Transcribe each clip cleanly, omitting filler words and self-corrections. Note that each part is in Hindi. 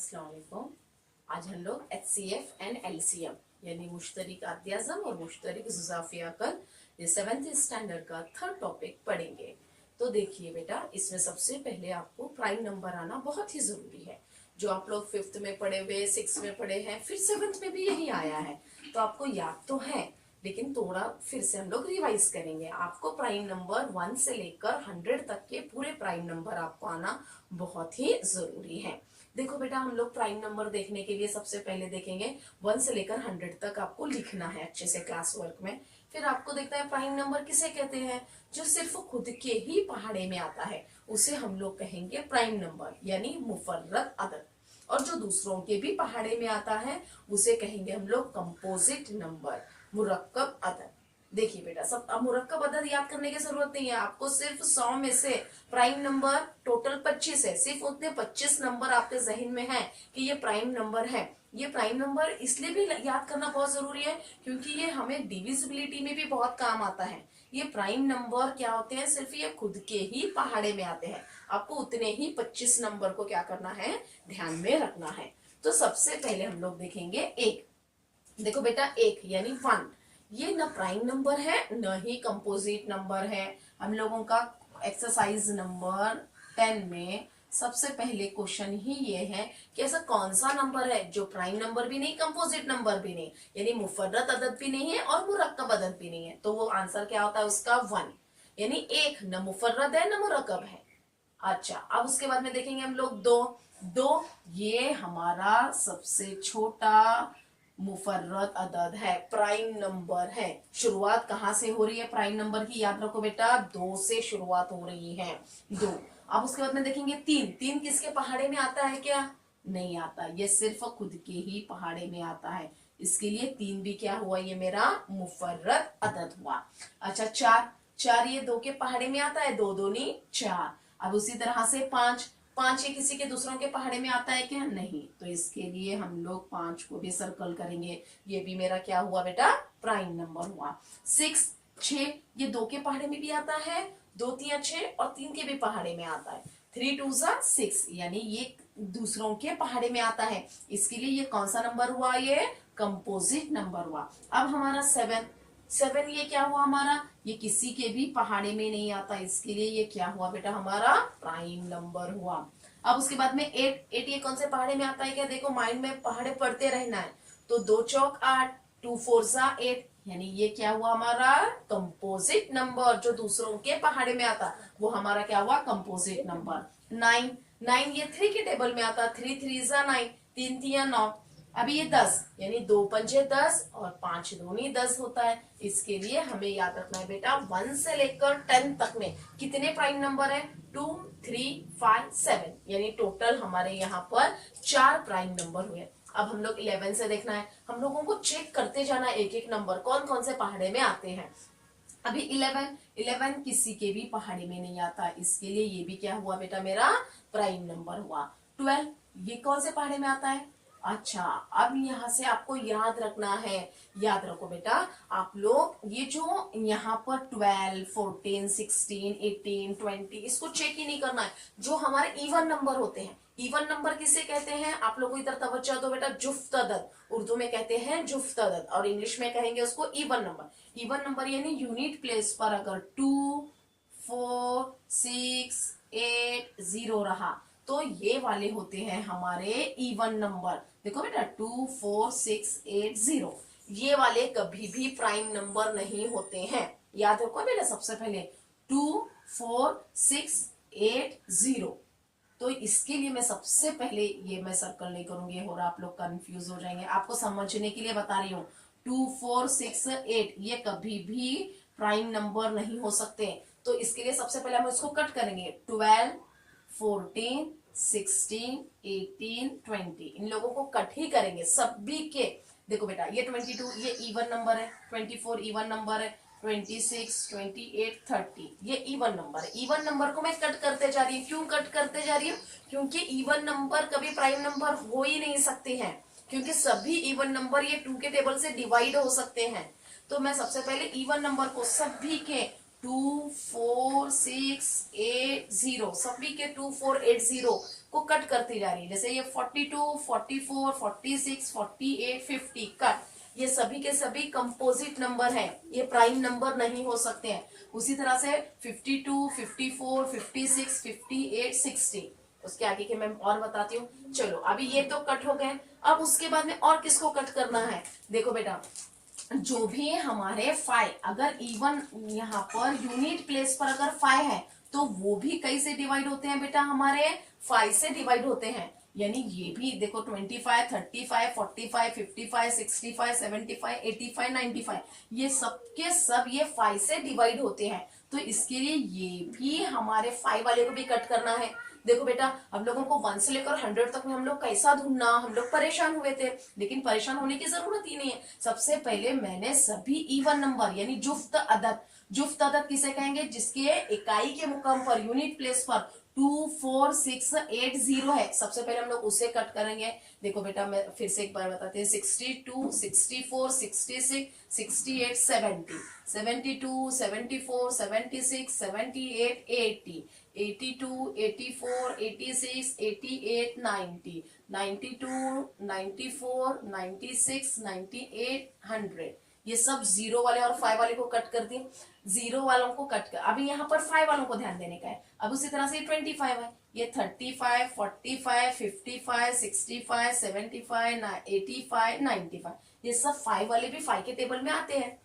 अस्सलाम वालेकुम। आज हम लोग HCF एंड LCM यानी मुश्तरिक आद्याज़म और मुश्तरिक जुज़ाफ़ी अक़ल ये 7th स्टैंडर्ड का थर्ड टॉपिक पढ़ेंगे। तो देखिए बेटा, इसमें सबसे पहले आपको प्राइम नंबर आना बहुत ही ज़रूरी है। जो आप लोग 5th में पढ़े हुए, 6th में पढ़े हैं, फिर 7th में भी यही आया है, तो आपको याद तो है, लेकिन थोड़ा फिर से हम लोग रिवाइज करेंगे। आपको प्राइम नंबर 1 से लेकर 100 तक के पूरे प्राइम नंबर आपको आना बहुत ही जरूरी है। देखो बेटा, हम लोग प्राइम नंबर देखने के लिए सबसे पहले देखेंगे 1 से लेकर 100 तक आपको लिखना है अच्छे से क्लास वर्क में। फिर आपको देखता है प्राइम नंबर किसे कहते हैं, जो सिर्फ खुद के ही पहाड़े में आता है उसे हम लोग कहेंगे प्राइम नंबर यानी मुफर्रद अदद। और जो दूसरों के भी पहाड़े में आता है उसे कहेंगे हम लोग कंपोजिट नंबर, मुरक्कब अदद। देखिए बेटा, सब अब मुरक्कब अदद याद करने की जरूरत नहीं है आपको। सिर्फ 100 में से प्राइम नंबर टोटल 25 है, सिर्फ उतने 25 नंबर आपके जहन में है कि ये प्राइम नंबर है। ये प्राइम नंबर इसलिए भी याद करना बहुत जरूरी है क्योंकि ये हमें डिविजिबिलिटी में भी बहुत काम आता है। ये प्राइम नंबर क्या होते हैं, सिर्फ ये खुद के ही पहाड़े में आते हैं। आपको उतने ही 25 नंबर को क्या करना है, ध्यान में रखना है। तो सबसे पहले हम लोग देखेंगे एक। देखो बेटा, एक यानी 1 ये न प्राइम नंबर है न ही कंपोजिट नंबर है। हम लोगों का एक्सरसाइज नंबर 10 में सबसे पहले क्वेश्चन ही ये है कि ऐसा कौन सा नंबर है जो प्राइम नंबर भी नहीं, कंपोजिट नंबर भी नहीं, यानी मुफर्रद अदद भी नहीं है और मुरक्कब अदद भी नहीं है। तो वो आंसर क्या होता है उसका, 1। यानी एक न मुफर्रद है न मुरक्कब है। अच्छा, अब उसके बाद में देखेंगे हम लोग दो ये हमारा सबसे छोटा मुफर्रद अदद है, प्राइम नंबर है। शुरुआत कहाँ से हो रही है प्राइम नंबर की, याद रखो बेटा, 2 से शुरुआत हो रही है, 2। अब उसके बाद में देखेंगे 3 किसके पहाड़े में आता है, क्या नहीं आता, ये सिर्फ खुद के ही पहाड़े में आता है। इसके लिए 3 भी क्या हुआ, ये मेरा मुफर्रद अदद हुआ। अच्छा, 4 ये 2 के पहाड़े में आता है, 2 दूनी 4। अब उसी तरह से 5 ये किसी के दूसरों के पहाड़े में आता है क्या, नहीं, तो इसके लिए हम लोग 5 को भी सर्कल करेंगे। ये भी मेरा क्या हुआ बेटा, प्राइम नंबर हुआ। 6 ये 2 के पहाड़े में भी आता है, 2 3 6 और 3 के भी पहाड़े में आता है। 3 2 6 यानी ये दूसरों के पहाड़े में आता है। इसके लिए ये कौन सा नंबर हुआ, ये कंपोजिट नंबर हुआ। अब हमारा 7 ये क्या हुआ हमारा, ये किसी के भी पहाड़े में नहीं आता, इसके लिए ये क्या हुआ बेटा, हमारा प्राइम नंबर हुआ। अब उसके बाद में 8 ये कौन से पहाड़े में आता है, क्या देखो, माइंड में पहाड़े पढ़ते रहना है। तो 2 चौक 8, 2 4 8, यानी ये क्या हुआ हमारा कंपोजिट नंबर, जो दूसरों के पहाड़े में आता वो हमारा क्या हुआ, कंपोजिट नंबर। 9 ये 3 के टेबल में आता, 3 3 9, 3 3 9। अभी ये 10 यानी 2 पंजे 10 और 5 दूनी 10 होता है। इसके लिए हमें याद रखना है बेटा, 1 से लेकर 10 तक में कितने प्राइम नंबर है, 2 3 5 7, यानी टोटल हमारे यहाँ पर 4 प्राइम नंबर हुए। अब हम लोग 11 से देखना है, हम लोगों को चेक करते जाना एक एक नंबर कौन कौन से पहाड़े में आते हैं। अभी 11 किसी के भी पहाड़ी में नहीं आता, इसके लिए ये भी क्या हुआ बेटा, मेरा प्राइम नंबर हुआ। 12 ये कौन से पहाड़े में आता है। अच्छा, अब यहाँ से आपको याद रखना है, याद रखो बेटा, आप लोग ये जो यहाँ पर 12 14 16 18 20 इसको चेक ही नहीं करना है। जो हमारे इवन नंबर होते हैं, इवन नंबर किसे कहते हैं, आप लोगों की तरफ तवज्जो दो बेटा, जुफ्त अदद, उर्दू में कहते हैं जुफ्त अदद और इंग्लिश में कहेंगे उसको इवन नंबर। इवन नंबर यानी यूनिट प्लेस पर अगर 2 4 6 8 0 रहा तो ये वाले होते हैं हमारे इवन नंबर। देखो बेटा, 2 4 6 8 0 ये वाले कभी भी प्राइम नंबर नहीं होते हैं, याद रखो बेटा। सबसे पहले 2 4 6 8 0, तो इसके लिए मैं सबसे पहले ये मैं सर्कल नहीं करूंगी और आप लोग कंफ्यूज हो जाएंगे, आपको समझने के लिए बता रही हूँ। 2 4 6 8 ये कभी भी प्राइम नंबर नहीं हो सकते, तो इसके लिए सबसे पहले हम इसको कट करेंगे। 12 14 16 18 20 इन लोगों को कट ही करेंगे सभी के। देखो बेटा, ये 22 ये इवन नंबर है, 24 इवन नंबर है, 26 28 30 ये इवन नंबर है। इवन नंबर को मैं कट करते जा रही हूँ, क्यों कट करते जा रही हूँ, क्योंकि इवन नंबर कभी प्राइम नंबर हो ही नहीं सकते हैं, क्योंकि सभी इवन नंबर ये 2 के टेबल से डिवाइड हो सकते हैं। तो मैं सबसे पहले इवन नंबर को सभी के 2460 सभी के 2480 को कट करती जा रही है। जैसे ये 42, 44, 46, 48, 50 कट, ये सभी के सभी कंपोजिट नंबर हैं, ये प्राइम नंबर नहीं हो सकते हैं। उसी तरह से 52, 54, 56, 58, 60, उसके आगे के मैं और बताती हूँ। चलो अभी ये तो कट हो गए, अब उसके बाद में और किसको कट करना है। देखो बेटा, जो भी हमारे फाइव, अगर इवन यहाँ पर यूनिट प्लेस पर अगर फाइव है तो वो भी कई से डिवाइड होते हैं बेटा, हमारे फाइव से डिवाइड होते हैं। यानी ये भी देखो 25, 35, 45, 55, 65, 75, 85, 95, ये सब के सब ये फाइव से डिवाइड होते हैं। तो इसके लिए ये भी हमारे फाइव वाले को भी कट करना है। देखो बेटा, हम लोगों को 1 से लेकर 100 तक में हम लोग कैसा ढूंढना, हम लोग परेशान हुए थे, लेकिन परेशान होने की जरूरत ही नहीं है। सबसे पहले मैंने सभी इवन नंबर यानी जुफ्त अदद, जुफ्त अदद किसे कहेंगे, जिसके इकाई के मुकाम पर यूनिट प्लेस पर 24680 है, सबसे पहले हम लोग उसे कट करेंगे। देखो बेटा, मैं फिर से एक बार बताते हैं, 62, 64, 66, 68, 70, 72, 74, 76, 78, 80, 82, 84, 86, 88, 90, 92, 94, 96, 98, 100, ये सब जीरो वाले और फाइव वाले को कट कर दिए। जीरो वालों को कट कर, अभी यहाँ पर फाइव वालों को ध्यान देने का है। अब उसी तरह से 25 है, ये 35, 45, 55, 65, 75, 85, 95, ये सब फाइव वाले भी फाइव के टेबल में आते हैं।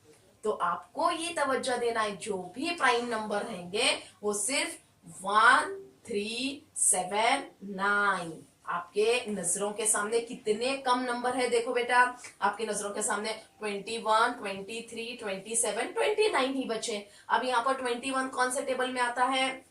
तो आपको ये तवज्जो देना है, जो भी प्राइम नंबर रहेंगे वो सिर्फ 1, 3, 7, 9, आपके नजरों के सामने कितने कम नंबर है। देखो बेटा, आपके नजरों के सामने 21, 23, 27, 29 ही बचे। अब यहाँ पर 21 कौन से टेबल में आता है,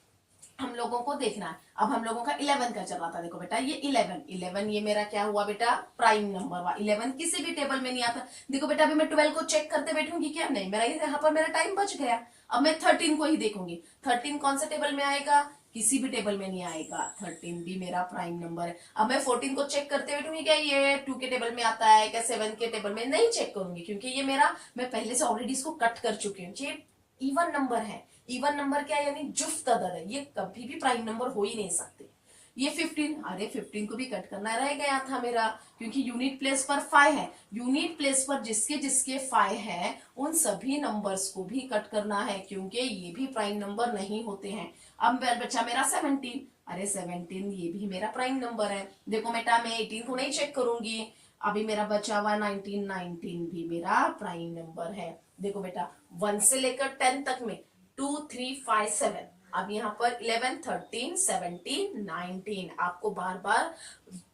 हम लोगों को देखना है। अब हम लोगों का 11 का चल रहा था। देखो बेटा, ये 11 ये मेरा क्या हुआ बेटा, प्राइम नंबर हुआ। 11 किसी भी टेबल में नहीं आता। देखो बेटा, अभी मैं 12 को चेक करते बैठूंगी क्या, नहीं, मेरा यहाँ पर मेरा टाइम बच गया। अब मैं 13 को ही देखूंगी। 13 कौन से टेबल में आएगा, किसी भी टेबल में नहीं आएगा। 13 भी मेरा प्राइम नंबर है। अब मैं 14 को चेक करते बैठूंगी क्या, ये 2 के टेबल में आता है क्या, 7 के टेबल में, नहीं चेक करूंगी, क्योंकि ये मेरा, मैं पहले से ऑलरेडी इसको कट कर चुकी हूँ। ये इवन नंबर है। इवन नंबर क्या है, यानी जुफ्त अदद है, ये कभी भी प्राइम नंबर हो ही नहीं सकते। ये 15, अरे 15 को भी कट करना रह गया था मेरा, क्योंकि यूनिट प्लेस पर 5 है। यूनिट प्लेस पर जिसके जिसके 5 है उन सभी नंबर्स को भी कट करना है, क्योंकि ये भी प्राइम नंबर नहीं होते हैं। अब बच्चा मेरा 17, अरे 17 ये भी मेरा प्राइम नंबर है। देखो बेटा, मैं 18 को नहीं चेक करूंगी। अभी मेरा बचा हुआ 19, 19 भी मेरा प्राइम नंबर है। देखो बेटा, 1 से लेकर 10 तक में 2, 3, 5, 7, अब यहाँ पर 11, 13, 17, 19, आपको बार बार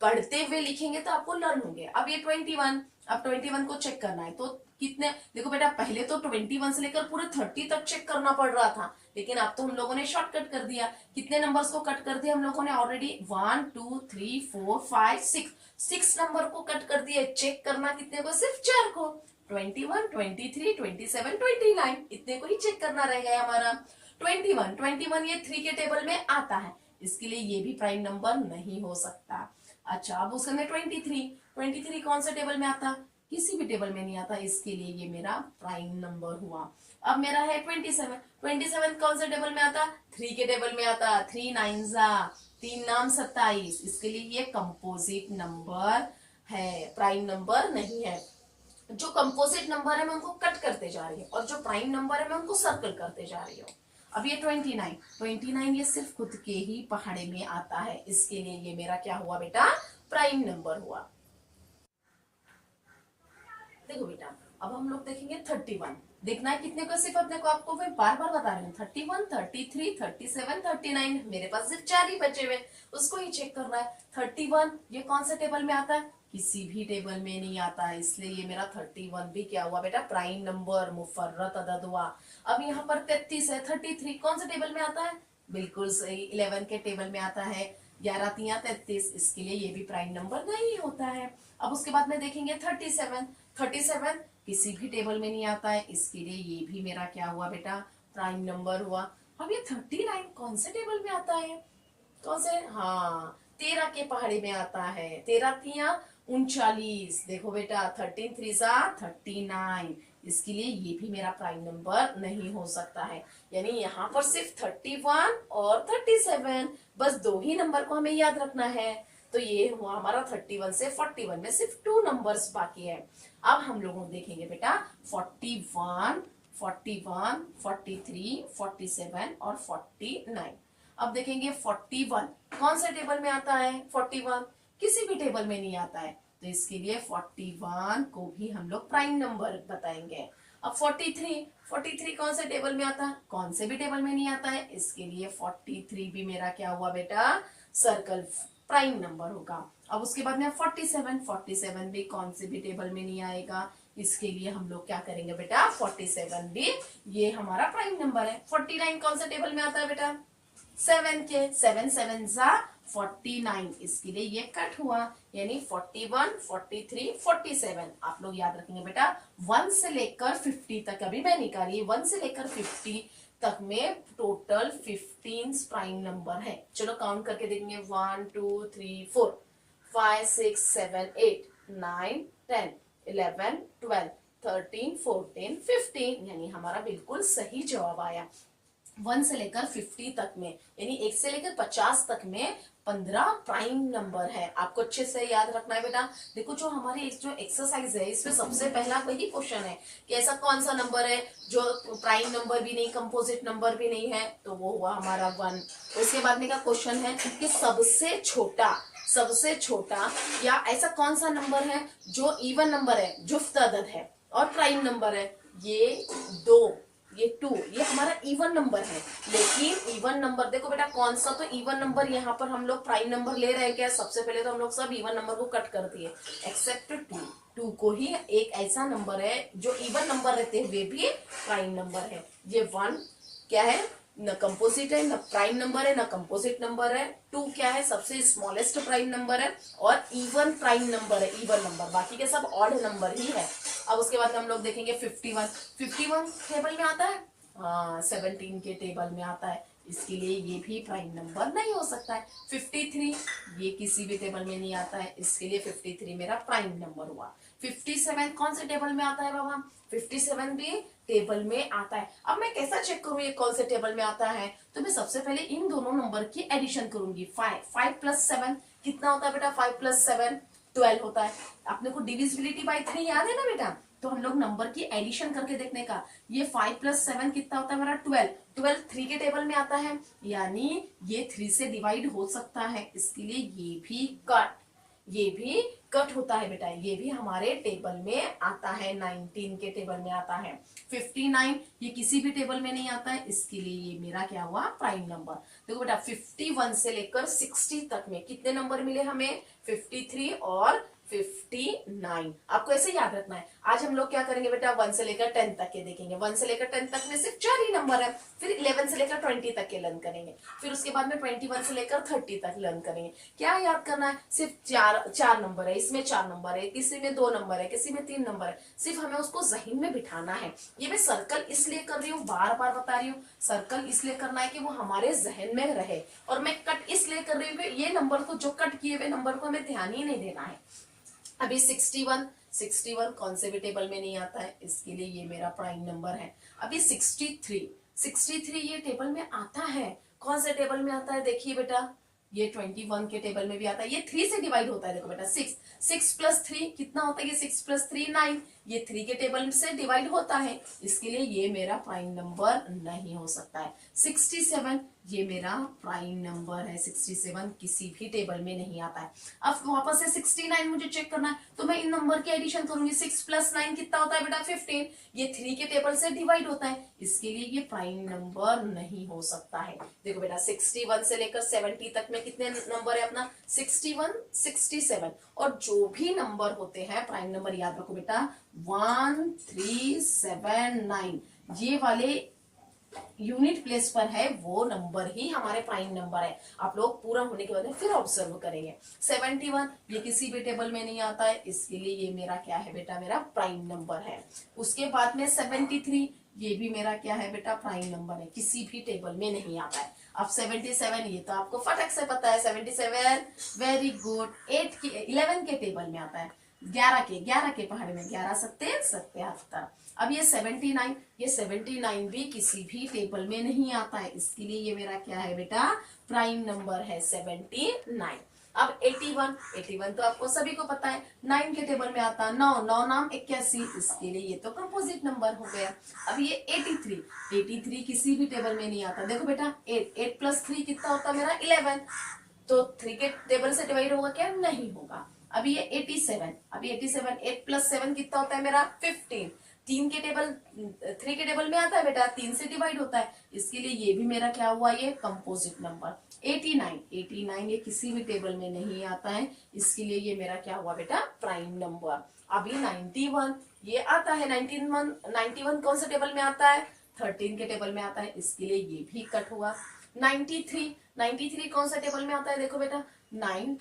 पढ़ते हुए लिखेंगे तो आपको लर्न होंगे। अब ये 21, अब 21 को चेक करना है तो कितने, देखो बेटा, पहले तो 21 से लेकर पूरे 30 तक चेक करना पड़ रहा था, लेकिन अब तो हम लोगों ने शॉर्टकट कर दिया। कितने नंबर्स को कट कर दिया हम लोगों ने ऑलरेडी, 1, 2, 3, 4, 5, 6 नंबर को कट कर दिया। चेक करना कितने को, सिर्फ 4 को, 21, 23, 27, 29, इतने को ही चेक करना रह गया हमारा। 21 ये 3 के टेबल में आता है, इसके लिए ये भी प्राइम नंबर नहीं हो सकता। अच्छा, अब उसके में 23 कौन से टेबल में आता, किसी भी टेबल में नहीं आता, इसके लिए ये मेरा प्राइम नंबर हुआ। अब मेरा है 27 कौन से टेबल में आता, 3 के टेबल में आता। 3 9 3 नाम 27, इसके लिए ये कंपोजिट नंबर है, प्राइम नंबर नहीं है। जो कंपोजिट नंबर है मैं उनको कट करते जा रही हूँ, और जो प्राइम नंबर है मैं उनको सर्कल करते जा रही हूँ। अब ये 29 ये सिर्फ खुद के ही पहाड़े में आता है, इसके लिए ये मेरा क्या हुआ बेटा, प्राइम नंबर हुआ। देखो बेटा, अब हम लोग देखेंगे 31। देखना है कितने को, सिर्फ अपने को, आपको मैं बार बार बता रही हूँ, 31, 33, 37, 39, मेरे पास सिर्फ 4 ही बचे हुए, उसको ही चेक करना है। 31 ये कौन से टेबल में आता है, किसी भी टेबल में नहीं आता है, इसलिए ये मेरा 31 भी क्या हुआ बेटा, प्राइम नंबर, मुफर्रत अदद हुआ। अब यहाँ पर 33 है, 33 कौन से टेबल में आता है, बिल्कुल सही, 11 के टेबल में आता है। 11 तिया 33, इसके लिए ये भी प्राइम नंबर नहीं होता है। अब उसके बाद में देखेंगे 37 किसी भी टेबल में नहीं आता है, इसके लिए ये भी मेरा क्या हुआ बेटा, प्राइम नंबर हुआ। अब ये 39 कौन से टेबल में आता है, कौन से, हाँ, 13 के पहाड़े में आता है। 13 तिया 39, देखो बेटा, 13 3 39, इसके लिए ये भी मेरा प्राइम नंबर नहीं हो सकता है। यानी यहाँ पर सिर्फ 31 और 37, बस दो ही नंबर को हमें याद रखना है। तो ये हुआ हमारा 31 से 41 में सिर्फ 2 नंबर्स बाकी है। अब हम लोग देखेंगे बेटा 41, 41, 43, 47 और 49। अब देखेंगे 41 कौन से टेबल में आता है? 41 किसी भी टेबल में नहीं आता है, तो इसके लिए 41 को भी हम लोग प्राइम नंबर बताएंगे। अब 43 कौन से टेबल में आता है? कौन से भी टेबल में नहीं आता है, इसके लिए 43 भी मेरा क्या हुआ बेटा? सर्कल प्राइम नंबर होगा। अब उसके बाद में 47 भी कौन से भी टेबल में नहीं आएगा, इसके लिए हम लोग क्या करेंगे बेटा? 47 भी ये हमारा प्राइम नंबर है। 49 कौन से टेबल में आता है बेटा? 7 के 7 7 जा 49, इसके लिए ये कट हुआ, यानी 41, 43, 47। आप लोग याद रखेंगे बेटा 1 से लेकर 50 तक, अभी मैं निकाली 1 से लेकर 50 तक में टोटल 15 प्राइम नंबर है। चलो काउंट करके देखेंगे 1 2 3 4 5 6 7 8 9 10 11 12 13 14 15, यानी हमारा बिल्कुल सही जवाब आया। 1 से लेकर 50 तक में, यानी 1 से लेकर 50 तक में 15 प्राइम नंबर है। आपको अच्छे से याद रखना है बेटा। देखो जो हमारी जो एक्सरसाइज है इसमें सबसे पहला वही क्वेश्चन है कि ऐसा कौन सा नंबर है जो प्राइम नंबर भी नहीं, कंपोजिट नंबर भी नहीं है, तो वो हुआ हमारा 1। उसके बाद में का क्वेश्चन है कि सबसे छोटा या ऐसा कौन सा नंबर है जो इवन नंबर है, जुफ्त अदद है और प्राइम नंबर है। ये 2, ये 2, ये हमारा इवन नंबर है। लेकिन इवन नंबर देखो बेटा कौन सा, तो इवन नंबर यहाँ पर हम लोग प्राइम नंबर ले रहे हैं क्या? सबसे पहले तो हम लोग सब इवन नंबर को कट कर दिए एक्सेप्ट 2 को ही एक ऐसा नंबर है जो इवन नंबर रहते हुए भी प्राइम नंबर है। ये 1 क्या है? न कंपोजिट है, न प्राइम नंबर है, न कंपोजिट नंबर है। 2 क्या है? सबसे स्मॉलेस्ट प्राइम नंबर है और इवन प्राइम नंबर है, इवन नंबर। बाकी के सब ऑड नंबर ही है। अब उसके बाद हम लोग देखेंगे 51 टेबल में आता है, हाँ 17 के टेबल में आता है, इसके लिए ये भी प्राइम नंबर नहीं हो सकता है। 53 ये किसी भी टेबल में नहीं आता है, इसके लिए 53 मेरा प्राइम नंबर हुआ। 57 कौन से टेबल में आता है बाबा? 57 भी टेबल में आता है। अब मैं कैसा चेक करूँ ये कौन से टेबल में आता है? तो मैं सबसे पहले इन दोनों नंबर की एडिशन करूंगी। 5 प्लस 7 कितना होता है बेटा? 5 प्लस 7 12 होता है। अपने को डिविजिबिलिटी बाय 3 याद है ना बेटा, तो हम लोग नंबर की एडिशन करके देखने का। ये 5 प्लस 7 कितना होता है हमारा? 12 3 के टेबल में आता है, यानी ये 3 से डिवाइड हो सकता है, इसके लिए ये भी कट होता है बेटा। ये भी हमारे टेबल में आता है, 19 के टेबल में आता है। 59 ये किसी भी टेबल में नहीं आता है, इसके लिए ये मेरा क्या हुआ? Prime number. देखो बेटा 51 से लेकर 60 तक में कितने नंबर मिले हमें? 53 और 59। आपको ऐसे याद रखना है। आज हम लोग क्या करेंगे बेटा? 1 से लेकर 10 तक के देखेंगे। 1 से लेकर 10 तक में सिर्फ 4 ही नंबर है। फिर 11 से लेकर 20 तक के लर्न करेंगे। फिर उसके बाद में 21 से लेकर 30 तक लर्न करेंगे। क्या याद करना है? सिर्फ चार नंबर है, इसमें 4 नंबर है, किसी में 2 नंबर है, किसी में 3 नंबर है। सिर्फ हमें उसको जहन में बिठाना है। ये मैं सर्कल इसलिए कर रही हूँ, बार बार बता रही हूँ, सर्कल इसलिए करना है कि वो हमारे जहन में रहे। और मैं कट इसलिए कर रही हूँ, ये नंबर को, जो कट किए हुए नंबर को हमें ध्यान ही नहीं देना है। अभी 61 कौन से भी टेबल में नहीं आता है, इसके लिए ये मेरा प्राइम नंबर है। अभी 63 ये टेबल में आता है। कौन से टेबल में आता है? देखिए बेटा ये 21 के टेबल में भी आता है। ये 3 से डिवाइड होता है। देखो बेटा 6 प्लस 3 कितना होता है? ये 6 प्लस 3 9, ये 3 के टेबल से डिवाइड होता है, इसके लिए ये मेरा प्राइम नंबर नहीं हो सकता है। 67 ये मेरा प्राइम नंबर है। 67 किसी भी टेबल में नहीं आता है। अब वापस से 69 मुझे चेक करना है, तो मैं इन नंबर की एडिशन करूंगी। 6 प्लस 9 कितना होता है बेटा? 15, ये 3 के टेबल से डिवाइड होता है, इसके लिए ये प्राइम नंबर नहीं हो सकता है। देखो बेटा 61 से लेकर 70 तक में कितने नंबर है अपना? 61 67, और जो भी नंबर होते हैं प्राइम नंबर याद रखो बेटा 1 3 7 9, ये वाले यूनिट प्लेस पर है वो नंबर ही हमारे प्राइम नंबर है। आप लोग पूरा होने के बाद में फिर ऑब्जर्व करेंगे। 71 ये किसी भी टेबल में नहीं आता है, इसके लिए ये मेरा क्या है बेटा? मेरा प्राइम नंबर है। उसके बाद में 73 ये भी मेरा क्या है बेटा? प्राइम नंबर है, किसी भी टेबल में नहीं आता है। अब 77 ये तो आपको फटक से पता है। 77 वेरी गुड 11 के टेबल में आता है। 11 के पहाड़े में 11 सत्ते 77। अब ये 79 भी किसी भी टेबल में नहीं आता है, इसके लिए ये मेरा क्या है बेटा, प्राइम नंबर है 79। अब 81 तो आपको सभी को पता है 9 के टेबल में आता है, 9 नाम 81, इसके लिए ये तो कंपोजिट नंबर हो गया। अब ये 83 किसी भी टेबल में नहीं आता। देखो बेटा 8 प्लस 3 कितना होता है मेरा 11, तो 3 के टेबल से डिवाइड होगा क्या, नहीं होगा। अभी ये 87 8 प्लस 7 कितना होता है मेरा 15, 3 के टेबल में आता है बेटा, 3 से डिवाइड होता है, इसके लिए ये भी मेरा क्या हुआ, ये कंपोजिट नंबर। 89 ये किसी भी टेबल में नहीं आता है, इसके लिए ये मेरा क्या हुआ बेटा, प्राइम नंबर। अभी 91 ये आता है, 91 कौन से टेबल में आता है, 13 के टेबल में आता है, इसके लिए ये भी कट हुआ। 93 कौन सा टेबल में आता है, देखो बेटा 9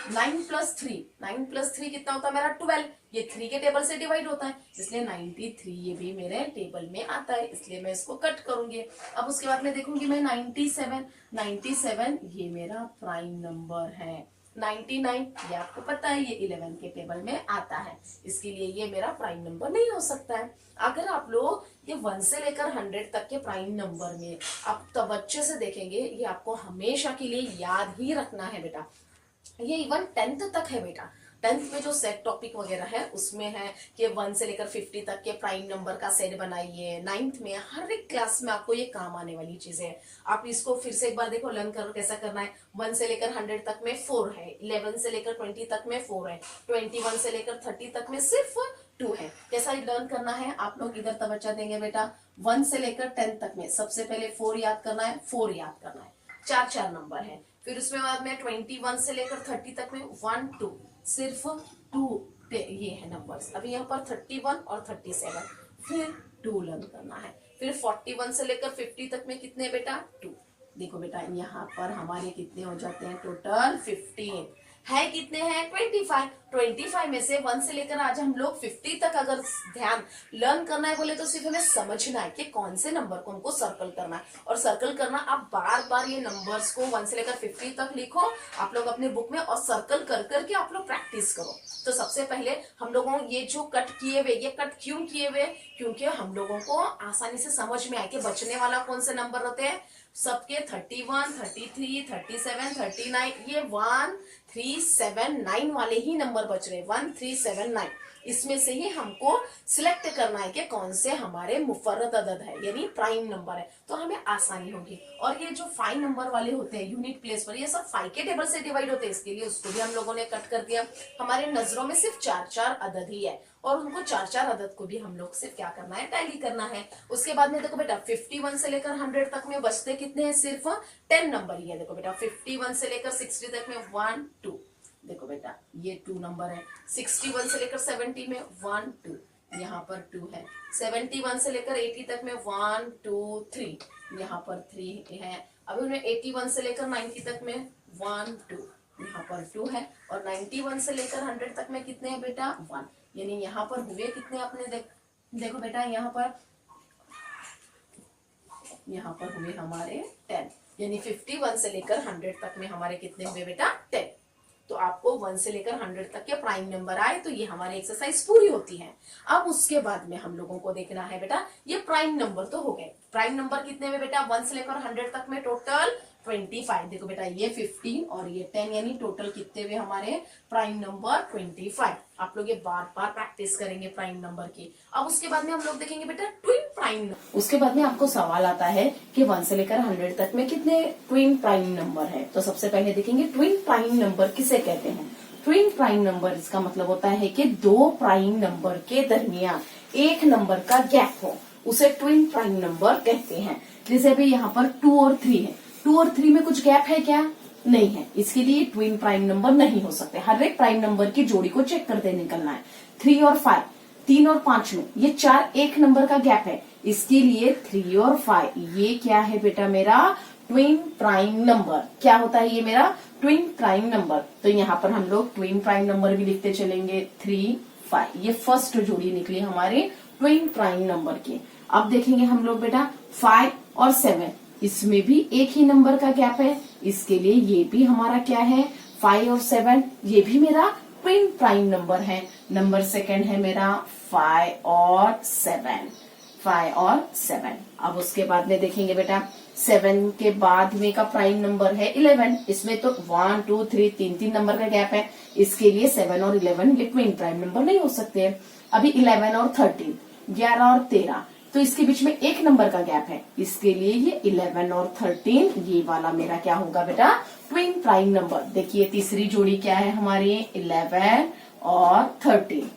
प्लस 3 कितना होता है मेरा 12, ये 3 के टेबल से डिवाइड होता है, इसलिए 93 ये भी मेरे टेबल में आता है, इसलिए मैं इसको कट करूंगी। अब उसके बाद में देखूंगी मैं 97 ये मेरा प्राइम नंबर है। 99 ये आपको पता है ये 11 के टेबल में आता है, इसके लिए ये मेरा प्राइम नंबर नहीं हो सकता है। अगर आप लोग ये 1 से लेकर 100 तक के प्राइम नंबर में आप तवज्जो से देखेंगे, ये आपको हमेशा के लिए याद ही रखना है बेटा। ये इवन 10th तक है बेटा, 10th में जो सेट टॉपिक वगैरह है उसमें है कि 1 से लेकर 50 तक के प्राइम नंबर का सेट बनाइए। 9th में हर एक क्लास में आपको ये काम आने वाली चीजें है। आप इसको फिर से एक बार देखो, लर्न करो कैसा करना है। 1 से लेकर 100 तक में 4 है, 11 से लेकर 20 तक में 4 है, 21 से लेकर 30 तक में सिर्फ 2 है। कैसा लर्न करना है, आप लोग इधर तवज्जो देंगे बेटा। 1 से लेकर 10 तक में सबसे पहले 4 याद करना है, 4 याद करना है, 4 नंबर है। फिर उसमें बाद में 21 से लेकर 30 तक में 1 2 सिर्फ 2 ये है नंबर्स। अभी यहाँ पर 31 और 37 फिर 2 लर्न करना है। फिर 41 से लेकर 50 तक में कितने बेटा 2। देखो बेटा यहाँ पर हमारे कितने हो जाते हैं टोटल 15 है, कितने हैं 25 में से 1 से लेकर आज हम लोग 50 तक अगर ध्यान लर्न करना है बोले तो सिर्फ हमें समझना है कि कौन से नंबर को हमको सर्कल करना है। और सर्कल करना आप बार बार ये नंबर्स को 1 से लेकर 50 तक लिखो आप लोग अपने बुक में और सर्कल कर करके आप लोग प्रैक्टिस करो। तो सबसे पहले हम लोगों ये जो कट किए हुए, ये कट क्यों किए हुए, क्योंकि हम लोगों को आसानी से समझ में आए कि बचने वाला कौन से नंबर होते हैं। सबके 31, 33, 37, 39 ये 1 3 7 9 वाले ही नंबर बच रहे, 1 3 7 9। इसमें से ही हमको सिलेक्ट करना है कि कौन से हमारे मुफर्रद अदद है, यानी प्राइम नंबर है, तो हमें आसानी होगी। और ये जो 5 नंबर वाले होते हैं यूनिट प्लेस पर, ये सब 5 के टेबल से डिवाइड होते हैं, इसके लिए उसको भी हम लोगों ने कट कर दिया। हमारे नजरों में सिर्फ 4 अदद ही है और उनको 4 अदद को भी हम लोग सिर्फ क्या करना है, टैली करना है। उसके बाद में देखो बेटा 51 से लेकर 100 तक में बचते कितने हैं, सिर्फ 10 नंबर ही है। देखो बेटा 51 से लेकर 60 तक में 1 2, देखो बेटा ये 2 नंबर है। 61 से लेकर 70 में 1 2, यहाँ पर 2 है। 71 से लेकर 80 तक में 1 2 3, यहाँ पर 3 है। अभी उन्हें 81 से लेकर 90 तक में 1 2, यहाँ पर 2 है। और 91 से लेकर 100 तक में कितने हैं बेटा 1, यानी यहाँ पर हुए कितने अपने देखो बेटा यहाँ पर हुए हमारे 10, यानी 51 से लेकर 100 तक में हमारे कितने हुए बेटा 10। तो आपको 1 से लेकर 100 तक के प्राइम नंबर आए तो ये हमारी एक्सरसाइज पूरी होती है। अब उसके बाद में हम लोगों को देखना है बेटा, ये प्राइम नंबर तो हो गए। प्राइम नंबर कितने में बेटा 1 से लेकर 100 तक में टोटल 25। देखो बेटा ये 15 और ये 10, यानी टोटल कितने हुए हमारे प्राइम नंबर 25। आप लोग ये बार बार प्रैक्टिस करेंगे प्राइम नंबर की। अब उसके बाद में हम लोग देखेंगे बेटा ट्विन प्राइम नंबर। उसके बाद में आपको सवाल आता है कि 1 से लेकर 100 तक में कितने ट्विन प्राइम नंबर है। तो सबसे पहले देखेंगे ट्विन प्राइम नंबर किसे कहते हैं। ट्विन प्राइम नंबर इसका मतलब होता है कि 2 प्राइम नंबर के दरमियान एक नंबर का गैप हो, उसे ट्विन प्राइम नंबर कहते हैं। जैसे अभी यहाँ पर 2 और 3 है, 2 और 3 में कुछ गैप है क्या, नहीं है, इसके लिए ट्विन प्राइम नंबर नहीं हो सकते। हर एक प्राइम नंबर की जोड़ी को चेक करते निकलना है। 3 और 5, 3 और 5 में ये 4 एक नंबर का गैप है, इसके लिए 3 और 5 ये क्या है बेटा मेरा ट्विन प्राइम नंबर। क्या होता है ये मेरा ट्विन प्राइम नंबर। तो यहाँ पर हम लोग ट्विन प्राइम नंबर भी लिखते चलेंगे 3 5, ये फर्स्ट जोड़ी निकली हमारे ट्विन प्राइम नंबर की। अब देखेंगे हम लोग बेटा 5 और 7, इसमें भी एक ही नंबर का गैप है, इसके लिए ये भी हमारा क्या है 5 और 7, ये भी मेरा ट्विन प्राइम नंबर है। नंबर सेकंड है मेरा 5 और 7, 5 और 7। अब उसके बाद में देखेंगे बेटा 7 के बाद में का प्राइम नंबर है 11। इसमें तो 1 2 3 3 नंबर का गैप है, इसके लिए 7 और 11 ये ट्विन प्राइम नंबर नहीं हो सकते। अभी 11 और 13, 11 और 13, तो इसके बीच में एक नंबर का गैप है, इसके लिए ये 11 और 13 ये वाला मेरा क्या होगा बेटा ट्विन प्राइम नंबर। देखिए तीसरी जोड़ी क्या है हमारी 11 और 13।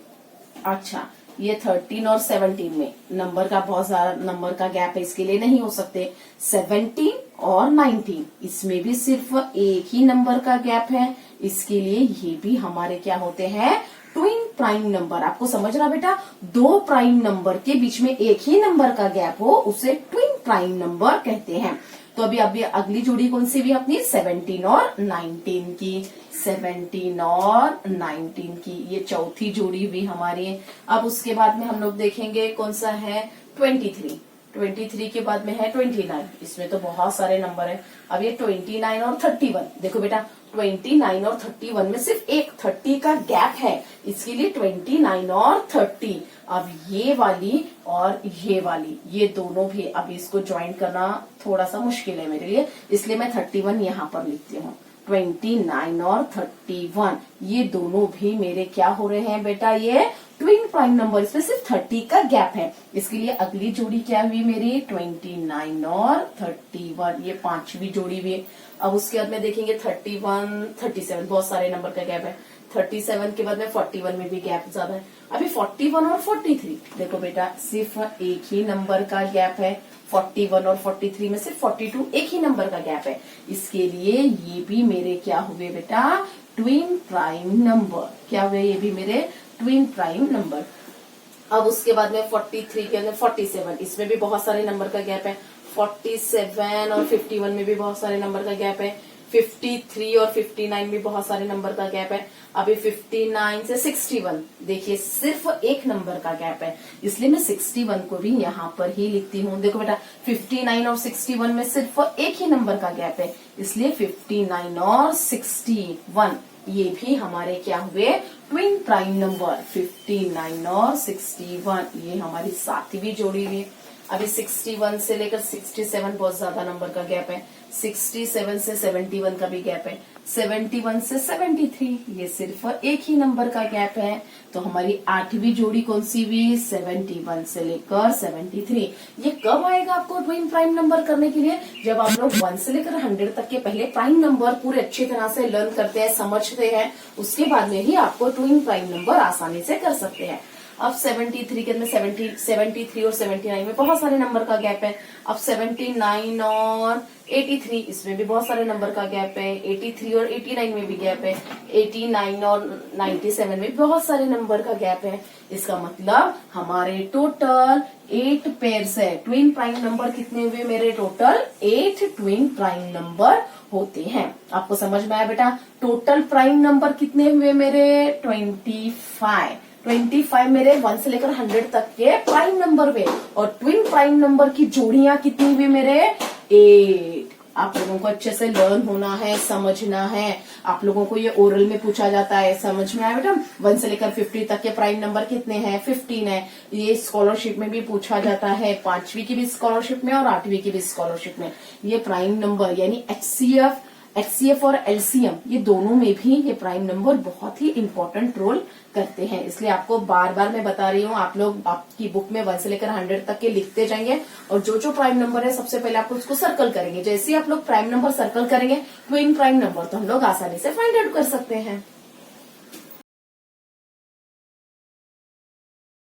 अच्छा ये 13 और 17 में नंबर का बहुत सारा नंबर का गैप है, इसके लिए नहीं हो सकते। 17 और 19 इसमें भी सिर्फ एक ही नंबर का गैप है, इसके लिए ये भी हमारे क्या होते हैं ट्विन प्राइम नंबर। आपको समझ रहा बेटा, दो प्राइम नंबर के बीच में एक ही नंबर का गैप हो उसे ट्विन प्राइम नंबर कहते हैं। तो अभी अगली जोड़ी कौन सी भी अपनी 17 और 19 की, 17 और 19 की ये चौथी जोड़ी भी हमारी है। अब उसके बाद में हम लोग देखेंगे कौन सा है 23, 23 के बाद में है 29, इसमें तो बहुत सारे नंबर है। अब ये 29 और 31, देखो बेटा 29 और 31 में सिर्फ एक 30 का गैप है, इसके लिए 29 और 30। अब ये वाली और ये वाली ये दोनों भी, अब इसको ज्वाइन करना थोड़ा सा मुश्किल है मेरे लिए, इसलिए मैं 31 यहाँ पर लिखती हूँ। 29 और 31 ये दोनों भी मेरे क्या हो रहे हैं बेटा ये ट्विन प्राइम नंबर, इसमें सिर्फ 30 का गैप है, इसके लिए अगली जोड़ी क्या हुई मेरी 29 और 31, ये पांचवी जोड़ी भी है। अब उसके बाद में देखेंगे 31, 37 बहुत सारे नंबर का गैप है, 37 के बाद में 41 में भी गैप ज्यादा है। अभी 41 और 43 देखो बेटा सिर्फ एक ही नंबर का गैप है, 41 और 43 में सिर्फ 42 एक ही नंबर का गैप है, इसके लिए ये भी मेरे क्या हुए बेटा ट्विन प्राइम नंबर। क्या हुए ये भी मेरे ट्विन प्राइम नंबर। अब उसके बाद में 43 के अंदर 47, इसमें भी बहुत सारे नंबर का गैप है, 47 और 51 में भी बहुत सारे नंबर का गैप है, 53 और 59 में बहुत सारे नंबर का गैप है। अभी 59 से 61 देखिए सिर्फ एक नंबर का गैप है, इसलिए मैं 61 को भी यहाँ पर ही लिखती हूँ। देखो बेटा 59 और 61 में सिर्फ एक ही नंबर का गैप है, इसलिए 59 और 61 ये भी हमारे क्या हुए ट्विन प्राइम नंबर। 59 और 61 ये हमारी सातवीं जोड़ी हुई। अभी 61 से लेकर 67 बहुत ज्यादा नंबर का गैप है, 67 से 71 का भी गैप है, 71 से 73 ये सिर्फ एक ही नंबर का गैप है। तो हमारी आठवीं जोड़ी कौन सी हुई 71 से लेकर 73। ये कब आएगा आपको ट्विन प्राइम नंबर करने के लिए, जब आप लोग 1 से लेकर 100 तक के पहले प्राइम नंबर पूरे अच्छी तरह से लर्न करते हैं, समझते हैं, उसके बाद में ही आपको ट्विन प्राइम नंबर आसानी से कर सकते हैं। अब 73 के अंदर 73 और 79 में बहुत सारे नंबर का गैप है। अब 79 और 83 इसमें भी बहुत सारे नंबर का गैप है, 83 और 89 में भी गैप है, 89 और 97 में भी बहुत सारे नंबर का गैप है। इसका मतलब हमारे टोटल 8 पेयर्स है। ट्विन प्राइम नंबर कितने हुए मेरे टोटल 8 ट्विन प्राइम नंबर होते हैं। आपको समझ में आया बेटा, टोटल प्राइम नंबर कितने हुए मेरे 25 मेरे 1 से लेकर 100 तक के प्राइम नंबर हुए, और ट्विन प्राइम नंबर की जोड़ियां कितनी हुई मेरे 8। आप लोगों को अच्छे से लर्न होना है, समझना है। आप लोगों को ये ओरल में पूछा जाता है, समझ में आया बेटा 1 से लेकर 50 तक के प्राइम नंबर कितने हैं 15 है। ये स्कॉलरशिप में भी पूछा जाता है, 5वीं की भी स्कॉलरशिप में और 8वीं की भी स्कॉलरशिप में। ये प्राइम नंबर यानी HCF और LCM ये दोनों में भी ये प्राइम नंबर बहुत ही इंपॉर्टेंट रोल करते हैं। इसलिए आपको बार बार मैं बता रही हूँ, आप लोग आपकी बुक में 1 से लेकर 100 तक के लिखते जाएंगे, और जो जो प्राइम नंबर है सबसे पहले आपको उसको सर्कल करेंगे। जैसे ही आप लोग प्राइम नंबर सर्कल करेंगे ट्विन प्राइम नंबर, तो हम लोग आसानी से फाइंड आउट कर सकते हैं।